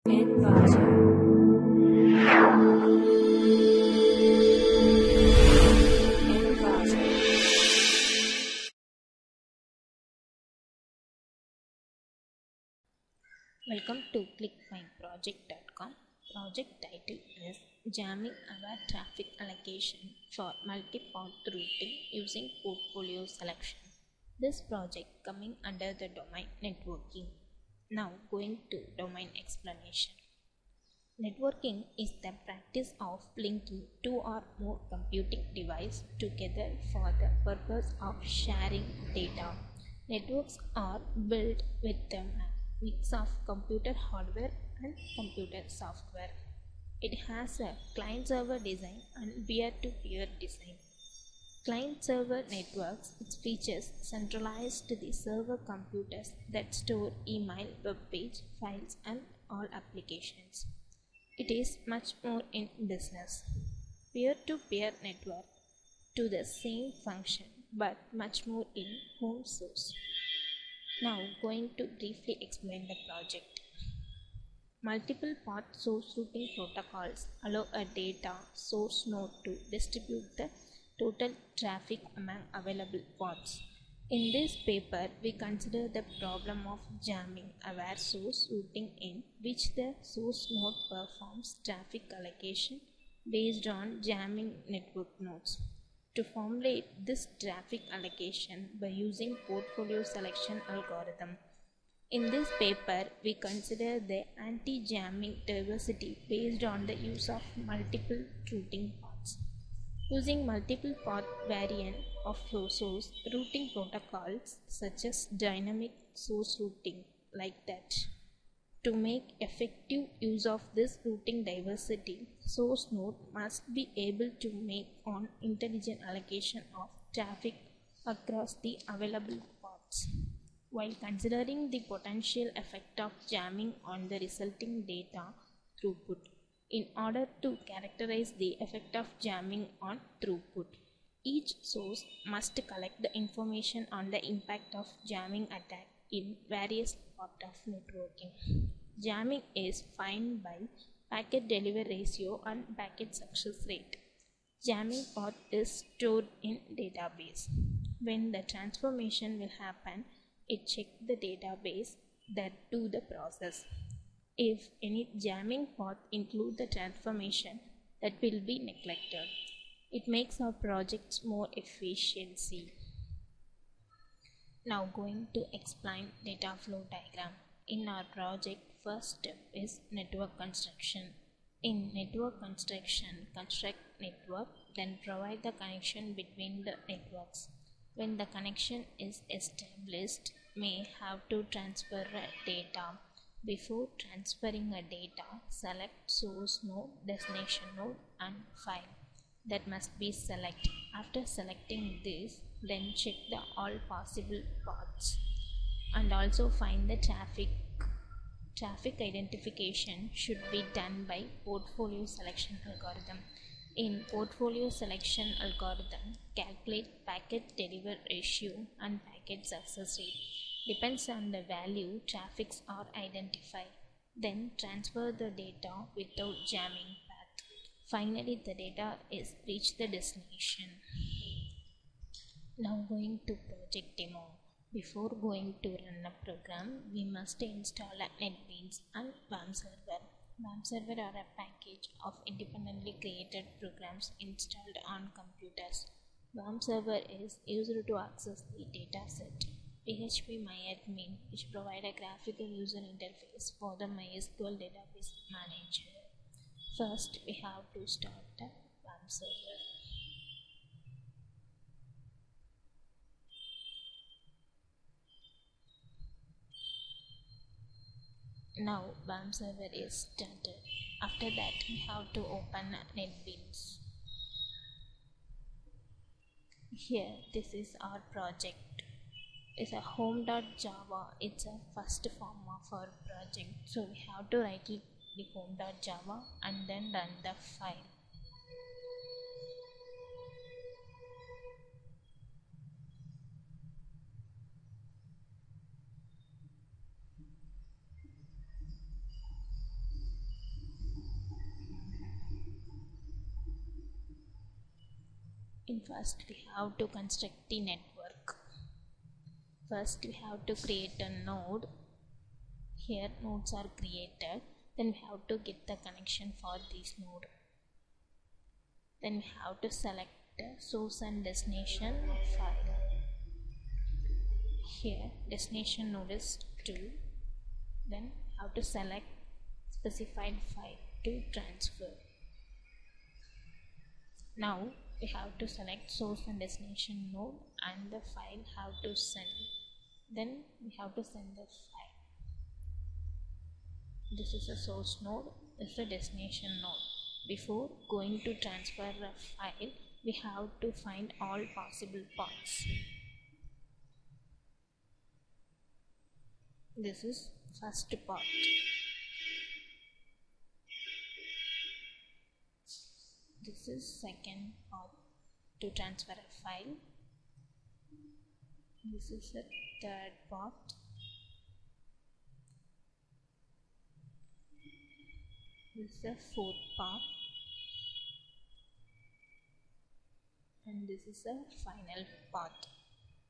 In browser. In browser. Welcome to clickmyproject.com. Project title is JammingAware Traffic Allocation for Multi-Path Routing using Portfolio Selection. This project coming under the domain networking. Now going to domain explanation. Networking is the practice of linking two or more computing devices together for the purpose of sharing data. Networks are built with a mix of computer hardware and computer software. It has a client-server design and peer-to-peer design. Client-server networks, it features centralized the server computers that store email, web page, files and all applications. It is much more in business. Peer-to-peer network to the same function but much more in home source. Now going to briefly explain the project. Multiple path source routing protocols allow a data source node to distribute the total traffic among available paths. In this paper, we consider the problem of JammingAware source routing in which the source node performs traffic allocation based on jamming network nodes. To formulate this traffic allocation by using portfolio selection algorithm. In this paper, we consider the anti-jamming diversity based on the use of multiple routing paths. Using multiple path variant of flow source routing protocols such as dynamic source routing like that. To make effective use of this routing diversity, source node must be able to make an intelligent allocation of traffic across the available paths. While considering the potential effect of jamming on the resulting data throughput, in order to characterize the effect of jamming on throughput, each source must collect the information on the impact of jamming attack in various parts of networking. Jamming is defined by packet delivery ratio and packet success rate. Jamming path is stored in database. When the transformation will happen, it checks the database that do the process. If any jamming path include the transformation, that will be neglected. It makes our projects more efficiency. Now going to explain data flow diagram. In our project, first step is network construction. In network construction, construct network, then provide the connection between the networks. When the connection is established, may have to transfer data. Before transferring a data, select source node, destination node and file. That must be selected. After selecting this, then check the all possible paths and also find the traffic. Traffic identification should be done by portfolio selection algorithm. In portfolio selection algorithm, calculate packet delivery ratio and packet success rate. Depends on the value, traffics are identified. Then transfer the data without jamming path. Finally, the data is reached the destination. Now going to project demo. Before going to run a program, we must install a NetBeans and WAM server. WAM server are a package of independently created programs installed on computers. WAM server is used to access the dataset. PHP-MyAdmin, which provide a graphical user interface for the MySQL database manager. First, we have to start the WAM server. Now WAM server is started. After that, we have to open NetBeans. Here, this is our project. It's a home.java. It's a first form of our project. So we have to write the home.java and then run the file. In first we have to construct the network. First we have to create a node. Here nodes are created. Then we have to get the connection for this node. Then we have to select the source and destination file. Here destination node is 2. Then we have to select specified file to transfer. Now we have to select source and destination node and the file have to send. Then we have to send the file. This is a source node, this is a destination node. Before going to transfer a file, we have to find all possible paths. This is first path. This is second path to transfer a file. This is the third path. This is the fourth path. And this is the final path.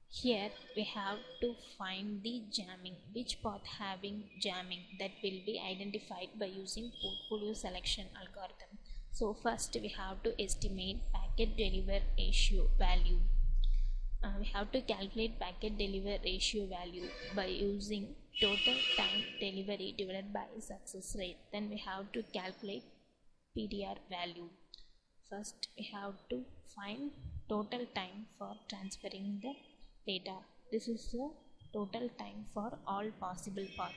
Here we have to find the jamming, which path having jamming, that will be identified by using portfolio selection algorithm. So first we have to estimate packet deliver ratio value. We have to calculate packet deliver ratio value by using total time delivery divided by success rate. Then we have to calculate PDR value. First we have to find total time for transferring the data. This is the total time for all possible paths.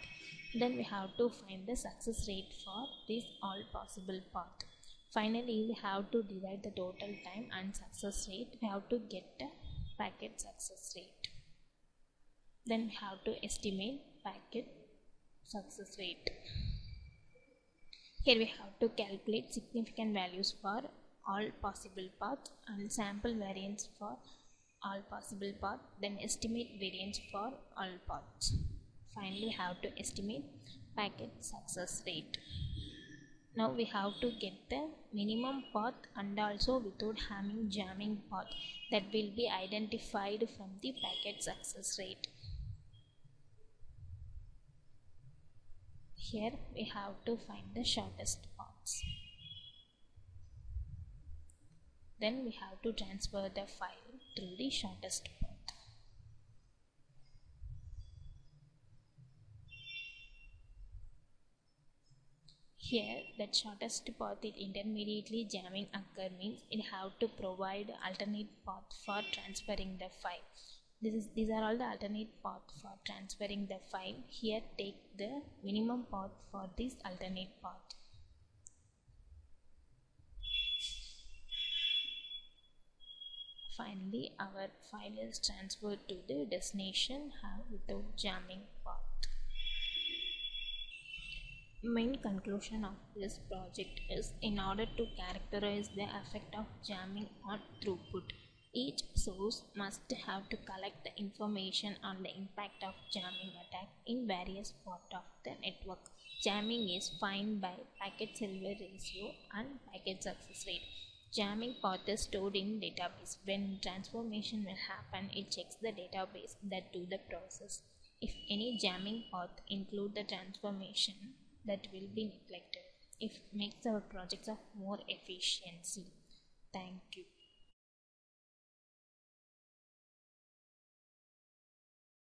Then we have to find the success rate for this all possible path. Finally, we have to divide the total time and success rate. We have to get the packet success rate. Then we have to estimate packet success rate. Here we have to calculate significant values for all possible paths and sample variance for all possible paths, then estimate variance for all paths. Finally, we have to estimate packet success rate. Now we have to get the minimum path and also without having jamming path that will be identified from the packet success rate. Here we have to find the shortest paths. Then we have to transfer the file through the shortest path. Here that shortest path is intermediately jamming occur means it have to provide alternate path for transferring the file. These are all the alternate path for transferring the file. Here take the minimum path for this alternate path. Finally, our file is transferred to the destination without jamming path. Main conclusion of this project is, in order to characterize the effect of jamming on throughput, each source must have to collect the information on the impact of jamming attack in various parts of the network. Jamming is defined by packet deliver ratio and packet success rate. Jamming path is stored in database. When transformation will happen, it checks the database that do the process. If any jamming path include the transformation, that will be neglected. It makes our projects of more efficiency.